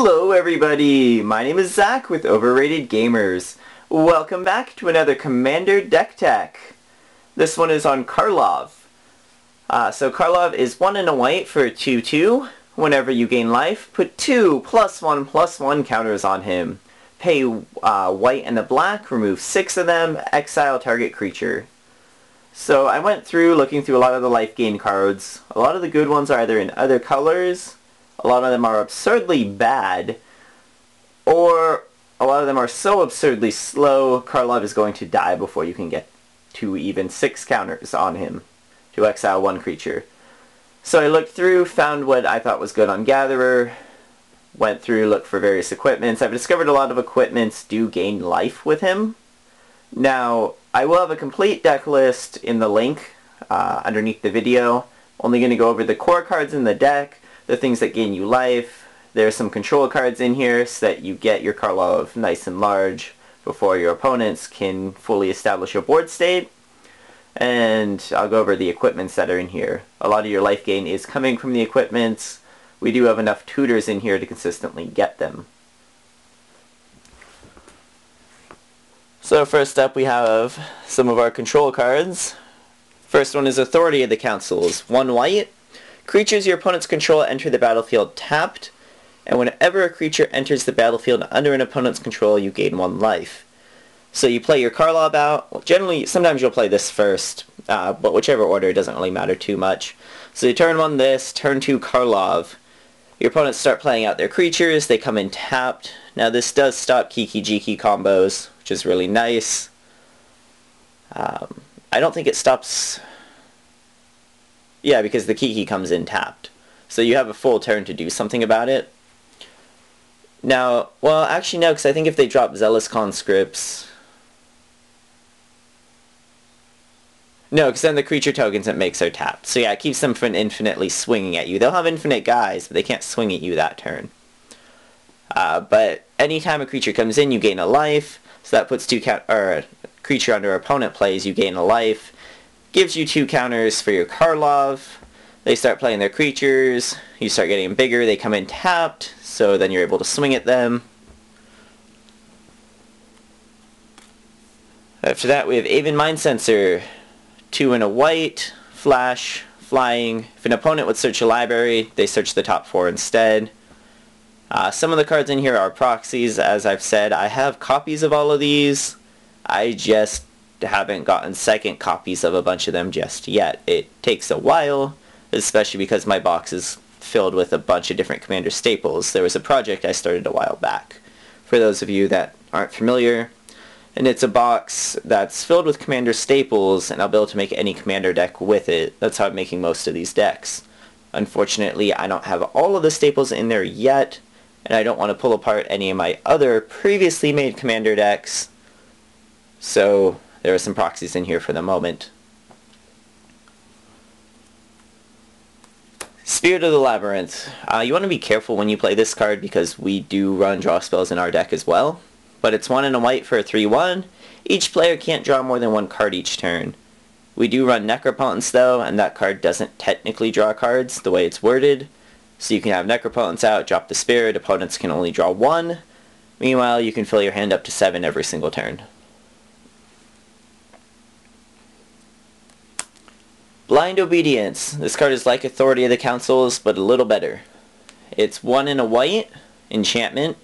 Hello everybody, my name is Zach with Overrated Gamers. Welcome back to another Commander deck tech. This one is on Karlov. So Karlov is 1 and a white for a 2/2. Whenever you gain life, put 2 +1/+1 counters on him. Pay white and a black, remove 6 of them, exile target creature. So I went through looking through a lot of the life gain cards. A lot of the good ones are either in other colors, a lot of them are absurdly bad, or a lot of them are so absurdly slow, Karlov is going to die before you can get to even 6 counters on him to exile 1 creature. So I looked through, found what I thought was good on Gatherer, went through, looked for various equipments. I've discovered a lot of equipments do gain life with him. Now, I will have a complete deck list in the link underneath the video. Only going to go over the core cards in the deck, the things that gain you life. There's some control cards in here so that you get your Karlov nice and large before your opponents can fully establish your board state. And I'll go over the equipments that are in here. A lot of your life gain is coming from the equipments. We do have enough tutors in here to consistently get them. So first up we have some of our control cards. First one is Authority of the Councils. 1 white. Creatures your opponents control enter the battlefield tapped, and whenever a creature enters the battlefield under an opponent's control, you gain 1 life. So you play your Karlov out. Well, generally, sometimes you'll play this first, but whichever order, it doesn't really matter too much. So you turn 1 this, turn 2 Karlov. Your opponents start playing out their creatures, they come in tapped. Now this does stop Kiki-Jiki combos, which is really nice. I don't think it stops... Yeah, because the Kiki comes in tapped. So you have a full turn to do something about it. Now, well, actually no, because I think if they drop Zealous Conscripts... No, because then the creature tokens it makes are tapped. So yeah, it keeps them from infinitely swinging at you. They'll have infinite guys, but they can't swing at you that turn. But anytime a creature comes in, you gain a life. So that puts a creature under opponent plays, you gain a life. Gives you 2 counters for your Karlov. They start playing their creatures. You start getting bigger. They come in tapped, so then you're able to swing at them. After that, we have Aven Mind Sensor. 2 and a white, flash, flying. If an opponent would search a library, they search the top 4 instead. Some of the cards in here are proxies, as I've said. I have copies of all of these. I just haven't gotten second copies of a bunch of them just yet. It takes a while, especially because my box is filled with a bunch of different Commander staples. There was a project I started a while back, for those of you that aren't familiar. And it's a box that's filled with Commander staples, and I'll be able to make any Commander deck with it. That's how I'm making most of these decks. Unfortunately, I don't have all of the staples in there yet, and I don't want to pull apart any of my other previously made Commander decks. So there are some proxies in here for the moment. Spirit of the Labyrinth. You want to be careful when you play this card because we do run draw spells in our deck as well. But it's 1 and a white for a 3/1. Each player can't draw more than 1 card each turn. We do run Necropotence though, and that card doesn't technically draw cards the way it's worded. So you can have Necropotence out, drop the Spirit, opponents can only draw 1. Meanwhile, you can fill your hand up to 7 every single turn. Blind Obedience. This card is like Authority of the Councils, but a little better. It's 1 and a white, enchantment,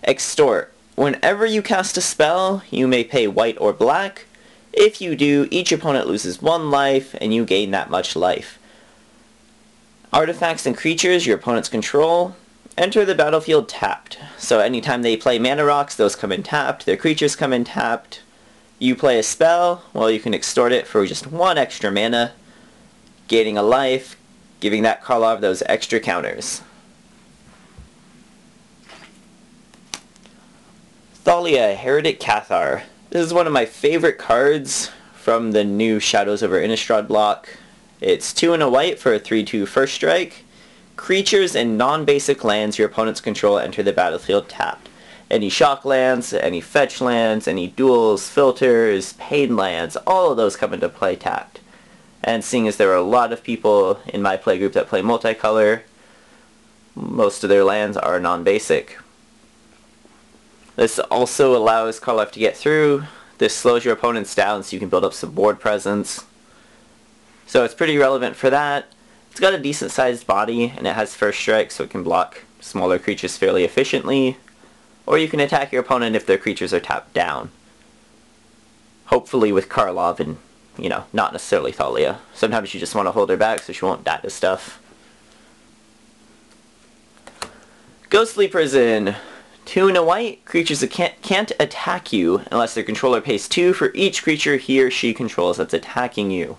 Extort. Whenever you cast a spell, you may pay white or black. If you do, each opponent loses 1 life, and you gain that much life. Artifacts and creatures your opponents control enter the battlefield tapped. So anytime they play mana rocks, those come in tapped, their creatures come in tapped. You play a spell, well you can extort it for just 1 extra mana, gaining a life, giving that Karlov those extra counters. Thalia, Heretic Cathar. This is one of my favorite cards from the new Shadows over Innistrad block. It's 2 and a white for a 3/2 first strike. Creatures and non-basic lands your opponents control enter the battlefield tapped. Any shock lands, any fetch lands, any duels, filters, pain lands, all of those come into play tapped. And seeing as there are a lot of people in my playgroup that play multicolor, most of their lands are non-basic. This also allows Karlov to get through. This slows your opponents down so you can build up some board presence. So it's pretty relevant for that. It's got a decent sized body and it has first strike, so it can block smaller creatures fairly efficiently. Or you can attack your opponent if their creatures are tapped down. Hopefully with Karlov and, you know, not necessarily Thalia. Sometimes you just want to hold her back so she won't die to stuff. Ghostly Prison. 2 and a white. Creatures that can't attack you unless their controller pays 2 for each creature he or she controls that's attacking you.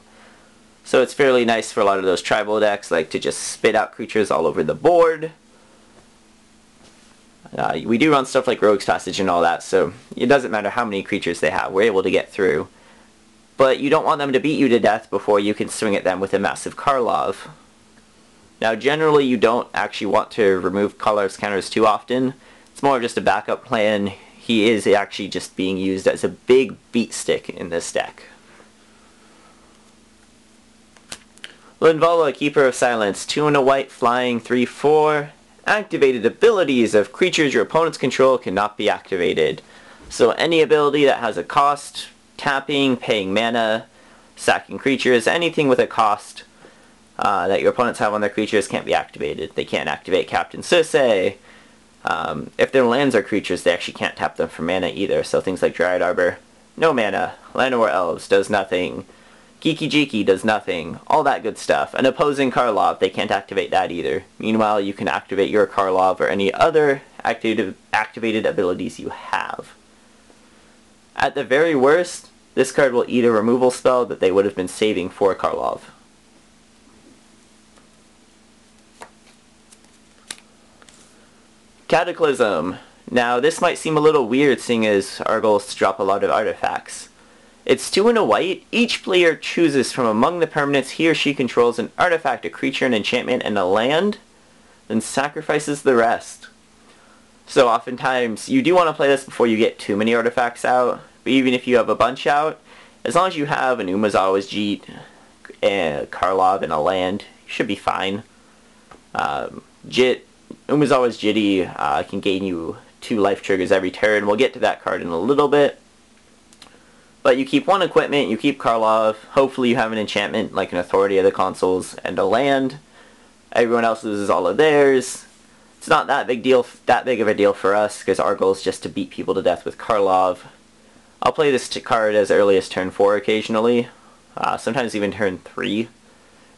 So it's fairly nice for a lot of those tribal decks, like to just spit out creatures all over the board. We do run stuff like Rogue's Passage and all that, so it doesn't matter how many creatures they have, we're able to get through. But you don't want them to beat you to death before you can swing at them with a massive Karlov. Now generally you don't actually want to remove Karlov's counters too often. It's more of just a backup plan. He is actually just being used as a big beat stick in this deck. Linvala, Keeper of Silence, 2 and a white, flying, 3/4. Activated abilities of creatures your opponents control cannot be activated. So any ability that has a cost, tapping, paying mana, sacking creatures, anything with a cost that your opponents have on their creatures can't be activated. They can't activate Captain Sisay. If their lands are creatures, they actually can't tap them for mana either. So things like Dryad Arbor, no mana. Llanowar Elves does nothing. Geeky Jeeky does nothing. All that good stuff. An opposing Karlov, they can't activate that either. Meanwhile, you can activate your Karlov or any other activated abilities you have. At the very worst, this card will eat a removal spell that they would have been saving for Karlov. Cataclysm. Now, this might seem a little weird seeing as our goal is to drop a lot of artifacts. It's 2 and a white. Each player chooses from among the permanents he or she controls an artifact, a creature, an enchantment, and a land, then sacrifices the rest. So oftentimes, you do want to play this before you get too many artifacts out, but even if you have a bunch out, as long as you have an Umezawa's Jeet, a Karlov, and a land, you should be fine. Umezawa's Jitty can gain you 2 life triggers every turn. We'll get to that card in a little bit. But you keep 1 equipment, you keep Karlov, hopefully you have an enchantment like an Authority of the Consuls and a land. Everyone else loses all of theirs. It's not that big of a deal for us, because our goal is just to beat people to death with Karlov. I'll play this card as early as turn 4 occasionally, sometimes even turn 3.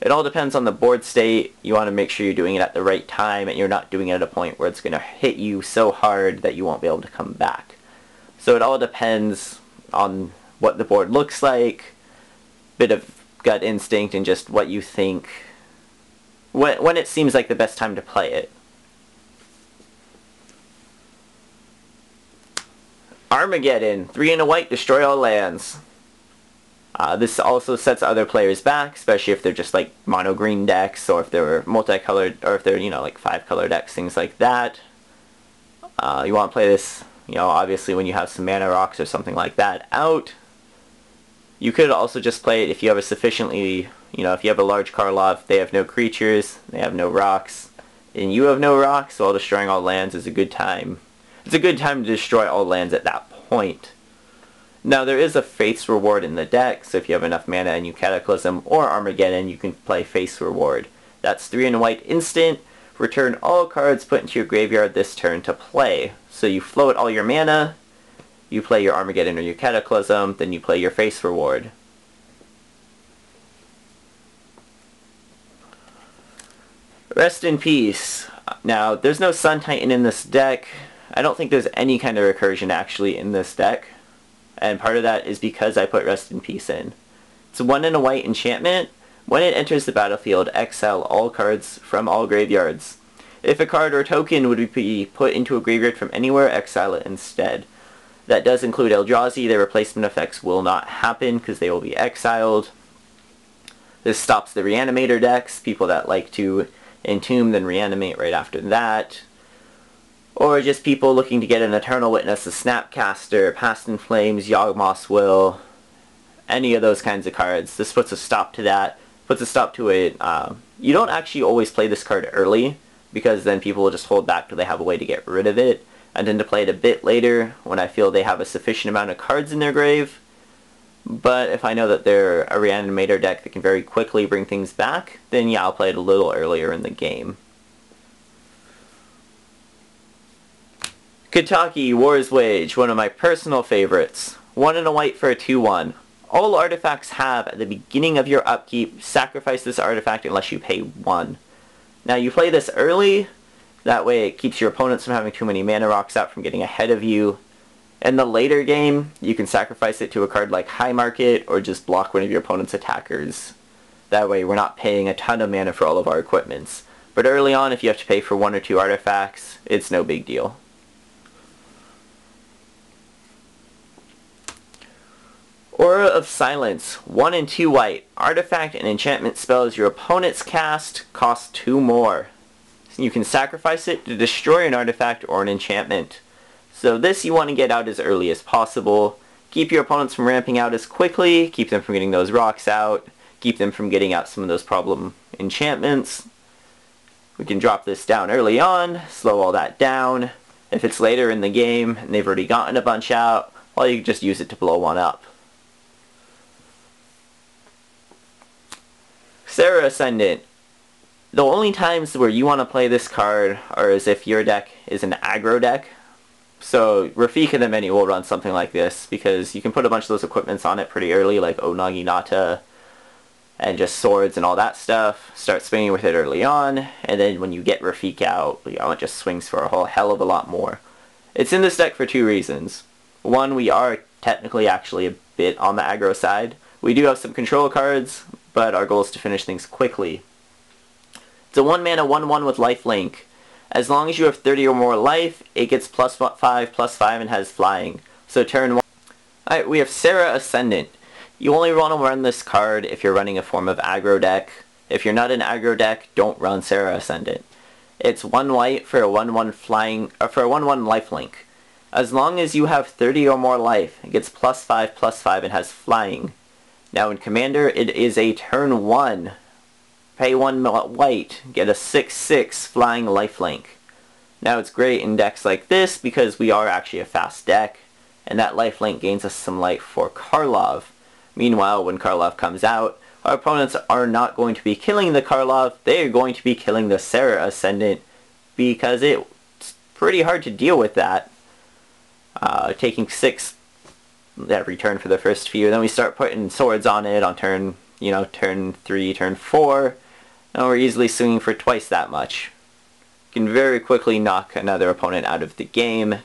It all depends on the board state. You want to make sure you're doing it at the right time and you're not doing it at a point where it's going to hit you so hard that you won't be able to come back. So it all depends on what the board looks like, bit of gut instinct, and just what you think, when it seems like the best time to play it. Armageddon, 3 and a white, destroy all lands. This also sets other players back, especially if they're just like mono green decks, or if they're multicolored, or if they're, you know, like 5-color decks, things like that. You want to play this, you know, obviously when you have some mana rocks or something like that out. You could also just play it if you have a sufficiently, you know, if you have a large Karlov, they have no creatures, they have no rocks, and you have no rocks, so destroying all lands is a good time. It's a good time to destroy all lands at that point. Now there is a Faith's Reward in the deck, so if you have enough mana and you Cataclysm or Armageddon, you can play Faith's Reward. That's 3 and a white instant. Return all cards put into your graveyard this turn to play. So you float all your mana, you play your Armageddon or your Cataclysm, then you play your Faith's Reward. Rest in Peace. Now, there's no Sun Titan in this deck. I don't think there's any kind of recursion actually in this deck. And part of that is because I put Rest in Peace in. It's 1 and a white enchantment. When it enters the battlefield, exile all cards from all graveyards. If a card or token would be put into a graveyard from anywhere, exile it instead. That does include Eldrazi. Their replacement effects will not happen because they will be exiled. This stops the Reanimator decks, people that like to entomb then reanimate right after that. Or just people looking to get an Eternal Witness, a Snapcaster, Past in Flames, Yawgmoth's Will, any of those kinds of cards. This puts a stop to that, puts a stop to it. You don't actually always play this card early, because then people will just hold back till they have a way to get rid of it. I tend to play it a bit later when I feel they have a sufficient amount of cards in their grave. But if I know that they're a Reanimator deck that can very quickly bring things back, then yeah, I'll play it a little earlier in the game. Kataki War's Wage, one of my personal favorites. 1 and a white for a 2/1. All artifacts have, at the beginning of your upkeep, sacrifice this artifact unless you pay 1. Now you play this early, that way it keeps your opponents from having too many mana rocks out from getting ahead of you. In the later game, you can sacrifice it to a card like High Market or just block one of your opponent's attackers. That way we're not paying a ton of mana for all of our equipments. But early on, if you have to pay for 1 or 2 artifacts, it's no big deal. Aura of Silence, 1 and 2 white. Artifact and enchantment spells your opponent's cast cost 2 more. You can sacrifice it to destroy an artifact or an enchantment. So this you want to get out as early as possible. Keep your opponents from ramping out as quickly, keep them from getting those rocks out, keep them from getting out some of those problem enchantments. We can drop this down early on, slow all that down. If it's later in the game and they've already gotten a bunch out, well, you can just use it to blow one up. Serra Ascendant. The only times where you want to play this card are as if your deck is an aggro deck. So Rafika the Many will run something like this because you can put a bunch of those equipments on it pretty early, like Onaginata and just swords and all that stuff. Start swinging with it early on, and then when you get Rafika out, it just swings for a whole hell of a lot more. It's in this deck for 2 reasons. One, we are technically actually a bit on the aggro side. We do have some control cards, but our goal is to finish things quickly. It's a 1 mana 1/1 with lifelink. As long as you have 30 or more life, it gets +5/+5 and has flying. So turn 1. Alright, we have Serra Ascendant. You only want to run this card if you're running a form of aggro deck. If you're not an aggro deck, don't run Serra Ascendant. It's 1 white for a 1/1 flying, or for a 1/1 lifelink. As long as you have 30 or more life, it gets +5/+5 and has flying. Now in Commander, it is a turn 1. Pay 1 white, get a 6/6 flying lifelink. Now it's great in decks like this because we are actually a fast deck, and that lifelink gains us some life for Karlov. Meanwhile, when Karlov comes out, our opponents are not going to be killing the Karlov, they are going to be killing the Serra Ascendant because it's pretty hard to deal with that. Taking 6 every turn for the first few, then we start putting swords on it on turn 3, turn 4, and we're easily swinging for twice that much. You can very quickly knock another opponent out of the game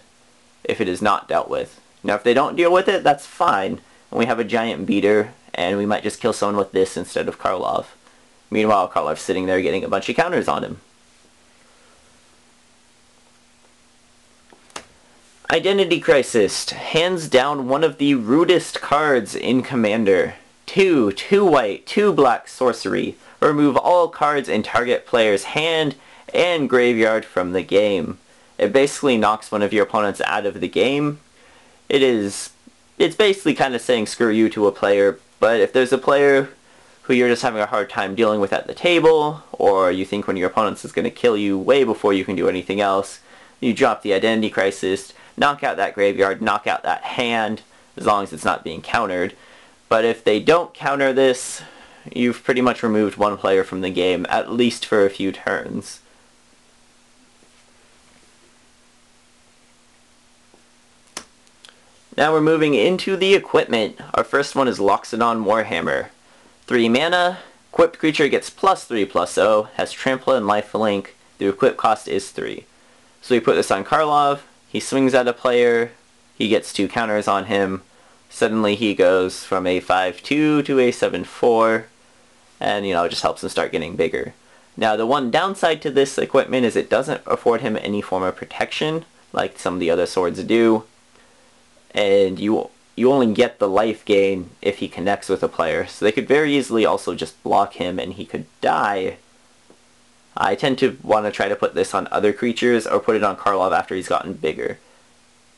if it is not dealt with. Now if they don't deal with it, that's fine, and we have a giant beater, and we might just kill someone with this instead of Karlov. Meanwhile, Karlov's sitting there getting a bunch of counters on him. Identity Crisis, hands down one of the rudest cards in Commander. 2 white, 2 black sorcery. Remove all cards in target player's hand and graveyard from the game. It basically knocks one of your opponents out of the game. It's basically kind of saying screw you to a player, but if there's a player who you're just having a hard time dealing with at the table, or you think one of your opponents is going to kill you way before you can do anything else, you drop the Identity Crisis, knock out that graveyard, knock out that hand, as long as it's not being countered. But if they don't counter this, you've pretty much removed one player from the game, at least for a few turns. Now we're moving into the equipment. Our first one is Loxodon Warhammer. 3 mana, equipped creature gets +3/+0, has trample and lifelink, the equip cost is 3. So we put this on Karlov, he swings at a player, he gets 2 counters on him, suddenly he goes from a 5/2 to a 7/4, and it just helps him start getting bigger. Now the one downside to this equipment is it doesn't afford him any form of protection, like some of the other swords do, and you only get the life gain if he connects with a player, so they could very easily also just block him and he could die. I tend to want to try to put this on other creatures or put it on Karlov after he's gotten bigger.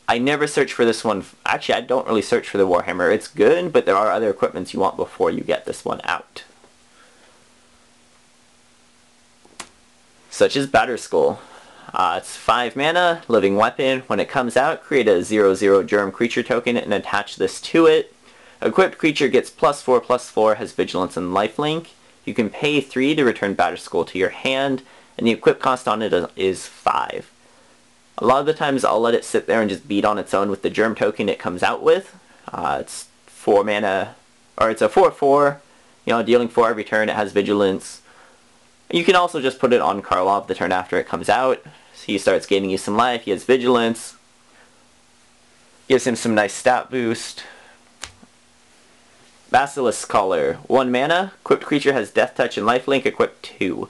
I never search for this one. Actually, I don't really search for the Warhammer. It's good, but there are other equipments you want before you get this one out. Such as Batterskull. It's 5 mana, living weapon. When it comes out, create a 0/0 germ creature token and attach this to it. Equipped creature gets +4/+4, has vigilance and lifelink. You can pay 3 to return Batterskull to your hand, and the equip cost on it is 5. A lot of the times I'll let it sit there and just beat on its own with the germ token it comes out with. It's 4 mana, or it's a 4/4, dealing 4 every turn. It has vigilance. You can also just put it on Karlov the turn after it comes out. So he starts gaining you some life, he has vigilance. Gives him some nice stat boost. Basilisk Collar, 1 mana, equipped creature has Death Touch and Lifelink, equipped 2.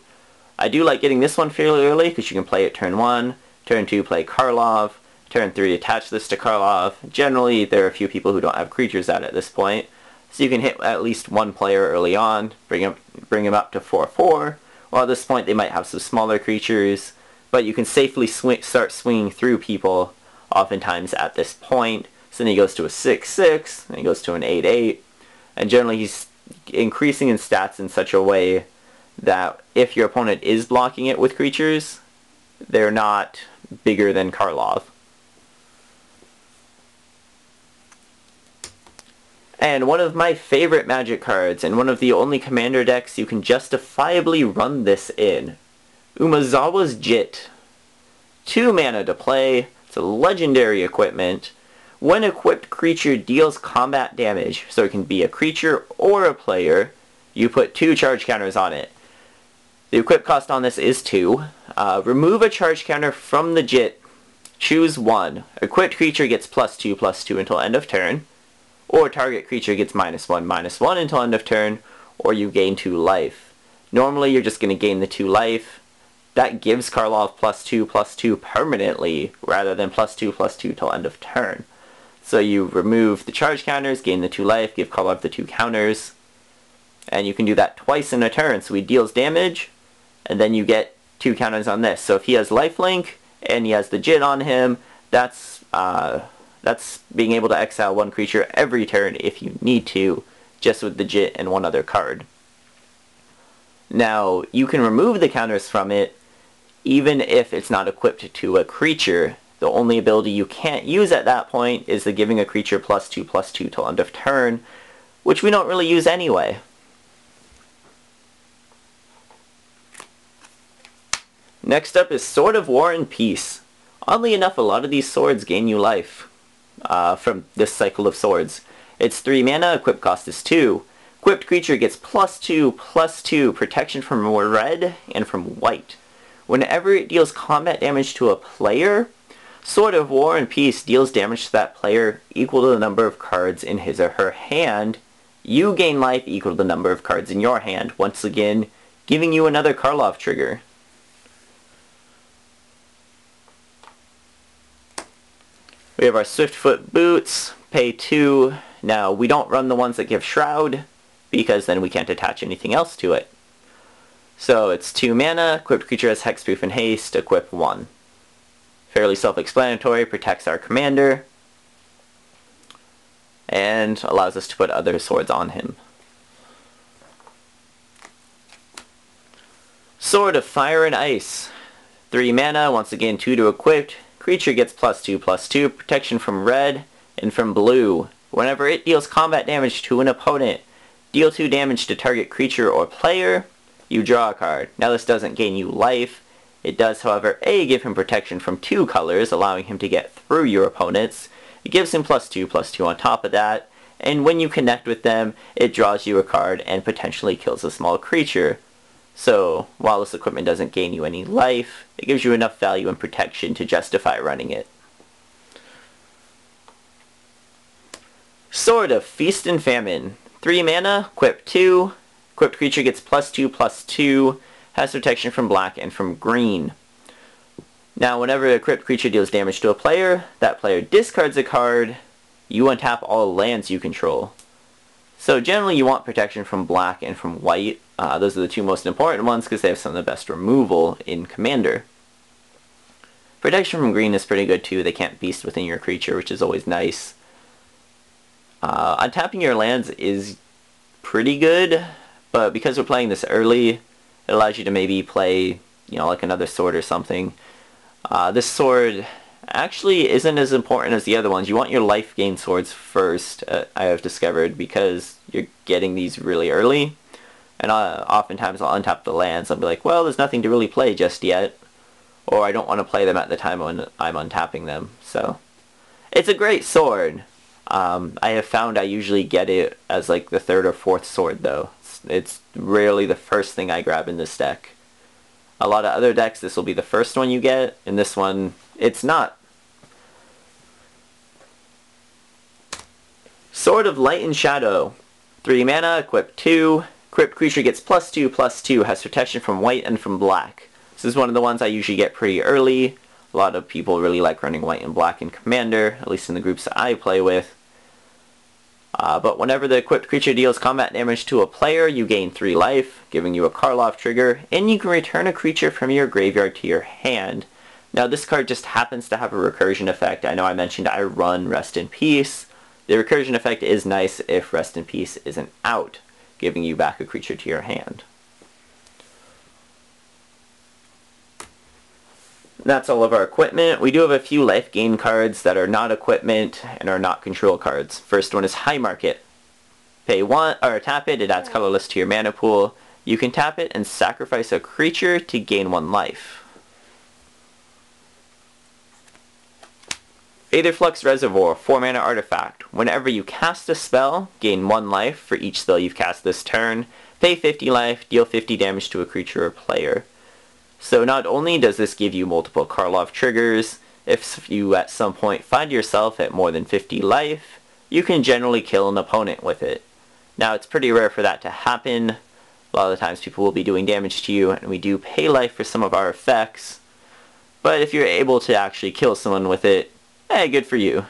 I do like getting this one fairly early because you can play it turn 1, turn 2 play Karlov, turn 3 attach this to Karlov. Generally there are a few people who don't have creatures out at this point, so you can hit at least one player early on, bring him up to 4/4. Well, at this point they might have some smaller creatures, but you can safely start swinging through people oftentimes at this point. So then he goes to a 6/6, then he goes to an 8/8, and generally he's increasing in stats in such a way that if your opponent is blocking it with creatures, they're not bigger than Karlov. And one of my favorite Magic cards, and one of the only commander decks you can justifiably run this in, Umezawa's Jit. 2 mana to play, it's a legendary equipment. When equipped creature deals combat damage, so it can be a creature or a player, you put 2 charge counters on it. The equip cost on this is 2. Remove a charge counter from the Jit, choose 1. Equipped creature gets +2/+2 until end of turn. Or target creature gets -1/-1 until end of turn, or you gain 2 life. Normally you're just going to gain the 2 life. That gives Karlov +2/+2 permanently, rather than +2/+2 till end of turn. So you remove the charge counters, gain the 2 life, give Karlov the 2 counters, and you can do that twice in a turn. So he deals damage, and then you get 2 counters on this. So if he has lifelink, and he has the Jit on him, that's being able to exile 1 creature every turn if you need to, just with the Jit and 1 other card. Now, you can remove the counters from it, even if it's not equipped to a creature. The only ability you can't use at that point is the giving a creature +2/+2 till end of turn, which we don't really use anyway. Next up is Sword of War and Peace. Oddly enough, a lot of these swords gain you life from this cycle of swords. It's 3 mana, equip cost is 2. Equipped creature gets +2/+2 protection from red and from white. Whenever it deals combat damage to a player, Sword of War and Peace deals damage to that player equal to the number of cards in his or her hand. You gain life equal to the number of cards in your hand, once again giving you another Karlov trigger. We have our Swiftfoot Boots, pay 2. Now, we don't run the ones that give Shroud, because then we can't attach anything else to it. So it's 2 mana, equipped creature has Hexproof and Haste, equip 1. Fairly self-explanatory, protects our commander, and allows us to put other swords on him. Sword of Fire and Ice. 3 mana, once again 2 to equip. Creature gets +2/+2, protection from red and from blue. Whenever it deals combat damage to an opponent, deal 2 damage to target creature or player, you draw a card. Now this doesn't gain you life. It does, however, A, give him protection from 2 colors, allowing him to get through your opponents. It gives him +2/+2 on top of that, and when you connect with them, it draws you a card and potentially kills a small creature. So, while this equipment doesn't gain you any life, it gives you enough value and protection to justify running it. Sword of Feast and Famine. 3 mana, equip 2. Equipped creature gets +2/+2, has protection from black and from green. Now, whenever a equipped creature deals damage to a player, that player discards a card, you untap all lands you control. So generally you want protection from black and from white. Those are the 2 most important ones because they have some of the best removal in Commander. Protection from green is pretty good too. They can't beast within your creature, which is always nice. Untapping your lands is pretty good, but because we're playing this early, it allows you to maybe play, like another sword or something. This sword actually isn't as important as the other ones. You want your life gain swords first, I have discovered, because you're getting these really early. And oftentimes I'll untap the lands. I'll be like, well, there's nothing to really play just yet. Or I don't want to play them at the time when I'm untapping them. So, it's a great sword. I have found I usually get it as like the third or fourth sword though. It's rarely the first thing I grab in this deck. A lot of other decks, this will be the first one you get. In this one, it's not. Sword of Light and Shadow. 3 mana, equip 2. Equipped creature gets +2/+2, has protection from white and from black. This is one of the ones I usually get pretty early. A lot of people really like running white and black in Commander, at least in the groups that I play with. But whenever the equipped creature deals combat damage to a player, you gain 3 life, giving you a Karlov trigger, and you can return a creature from your graveyard to your hand. Now this card just happens to have a recursion effect. I know I mentioned I run Rest in Peace. The recursion effect is nice if Rest in Peace isn't out, giving you back a creature to your hand. That's all of our equipment. We do have a few life gain cards that are not equipment and are not control cards. First one is High Market. Pay 1 or tap it, it adds colorless to your mana pool. You can tap it and sacrifice a creature to gain 1 life. Aetherflux Reservoir, 4 mana artifact. Whenever you cast a spell, gain 1 life for each spell you've cast this turn. Pay 50 life, deal 50 damage to a creature or player. So not only does this give you multiple Karlov triggers, if you at some point find yourself at more than 50 life, you can generally kill an opponent with it. Now it's pretty rare for that to happen. A lot of the times people will be doing damage to you, and we do pay life for some of our effects. But if you're able to actually kill someone with it, hey, good for you.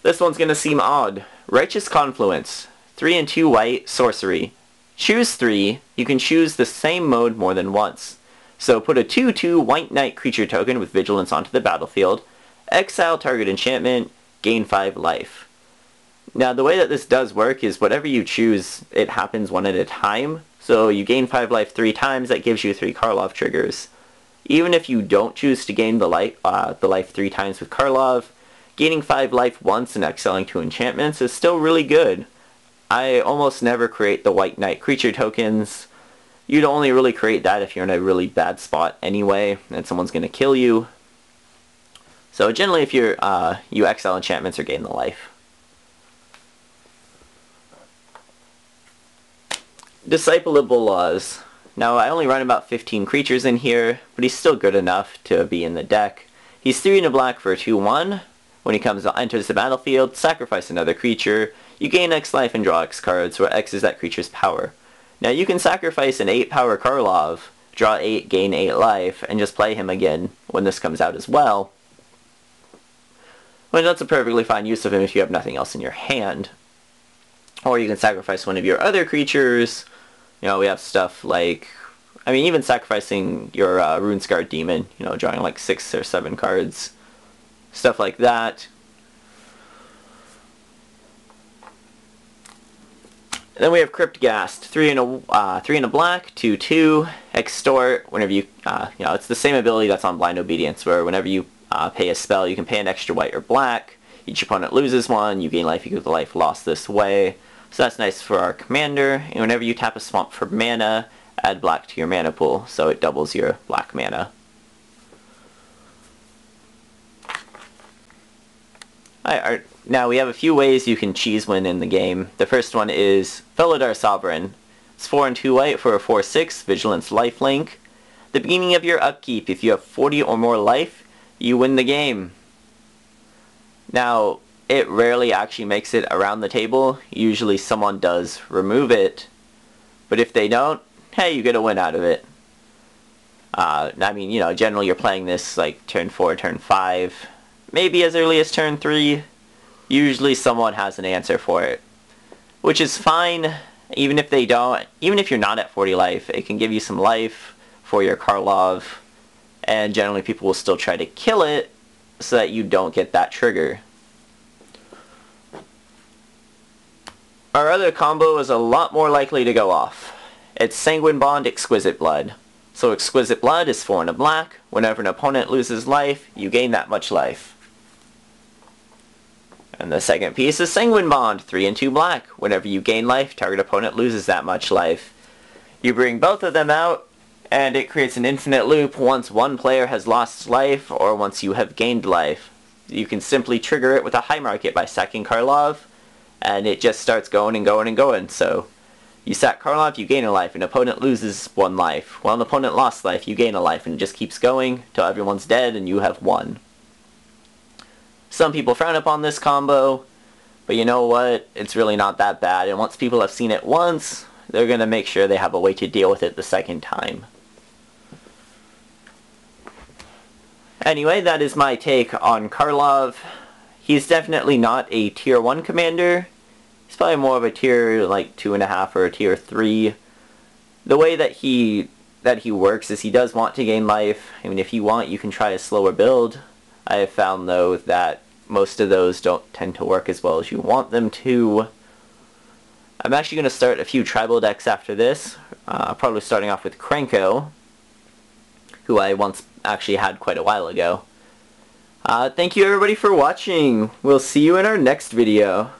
This one's gonna seem odd. Righteous Confluence. 3 and 2 white, sorcery. Choose 3, you can choose the same mode more than once. So put a 2/2 White Knight creature token with Vigilance onto the battlefield, exile target enchantment, gain 5 life. Now the way that this does work is whatever you choose, it happens one at a time. So you gain 5 life 3 times, that gives you 3 Karlov triggers. Even if you don't choose to gain the life 3 times with Karlov, gaining 5 life once and exiling 2 enchantments is still really good. I almost never create the White Knight creature tokens. You'd only really create that if you're in a really bad spot anyway, and someone's going to kill you. So generally if you exile enchantments or gain the life. Discipleable Laws. Now I only run about 15 creatures in here, but he's still good enough to be in the deck. He's 3 and a black for a 2/1. When he enters the battlefield, sacrifice another creature. You gain X life and draw X cards, where X is that creature's power. Now you can sacrifice an 8 power Karlov, draw 8, gain 8 life, and just play him again when this comes out as well. Well, that's a perfectly fine use of him if you have nothing else in your hand. Or you can sacrifice one of your other creatures. You know, we have stuff like, I mean, even sacrificing your Runescarred Demon, you know, drawing like 6 or 7 cards. Stuff like that. Then we have Cryptghast, 3 and a black, 2/2, extort. Whenever you know, it's the same ability that's on Blind Obedience, where whenever you pay a spell, you can pay an extra white or black. Each opponent loses 1. You gain life equal to life lost this way. So that's nice for our commander. And whenever you tap a swamp for mana, add black to your mana pool, so it doubles your black mana. Now we have a few ways you can cheese win in the game. The first one is Felidar Sovereign. It's 4 and 2 white for a 4/6 Vigilance lifelink. The beginning of your upkeep, if you have 40 or more life, you win the game. Now, it rarely actually makes it around the table. Usually someone does remove it. But if they don't, hey, you get a win out of it. I mean, you know, generally you're playing this like turn 4, turn 5. Maybe as early as turn 3, usually someone has an answer for it. Which is fine, even if they don't. Even if you're not at 40 life, it can give you some life for your Karlov. And generally people will still try to kill it so that you don't get that trigger. Our other combo is a lot more likely to go off. It's Sanguine Bond, Exquisite Blood. So Exquisite Blood is 4 and a black. Whenever an opponent loses life, you gain that much life. And the second piece is Sanguine Bond, 3 and 2 black. Whenever you gain life, target opponent loses that much life. You bring both of them out, and it creates an infinite loop once one player has lost life or once you have gained life. You can simply trigger it with a high market by sacking Karlov, and it just starts going and going and going. So you sack Karlov, you gain a life, an opponent loses 1 life. While an opponent lost life, you gain a life, and it just keeps going till everyone's dead and you have won. Some people frown upon this combo, but you know what? It's really not that bad, and once people have seen it once, they're going to make sure they have a way to deal with it the second time. Anyway, that is my take on Karlov. He's definitely not a tier 1 commander. He's probably more of a tier like 2.5 or a tier 3. The way that he works is he does want to gain life. I mean, if you want, you can try a slower build. I have found, though, that most of those don't tend to work as well as you want them to. I'm actually going to start a few tribal decks after this, probably starting off with Krenko, who I once actually had quite a while ago. Thank you everybody for watching. We'll see you in our next video.